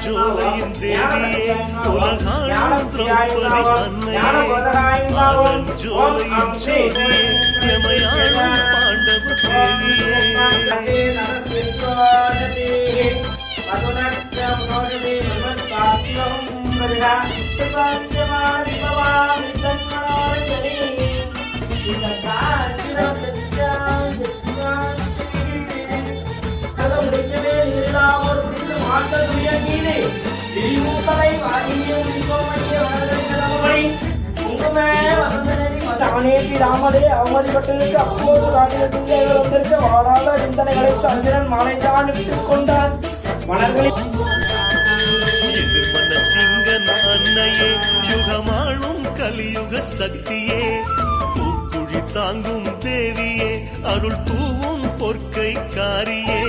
ஜோலையின் தேவியே உலகாளும் திரௌபதி அன்னையே ஜோலையின் ஜோதியே யமயாளும் பாண்டவ தேவியே ராமதே அவமதிப்பட்டதற்கு அப்போது ராஜ்யத்திற்கு வந்திருக்க வாடாத சிந்தனைகளை அர்ஜுனன் மாலைதான் விட்டுக் கொண்டார். மலர்களில் சிங்கன் அன்னையே யுகமாளும் கலியுக சக்தியே பூக்குழி தாங்கும் தேவியே அருள் பூவும் பொற்கை காரியே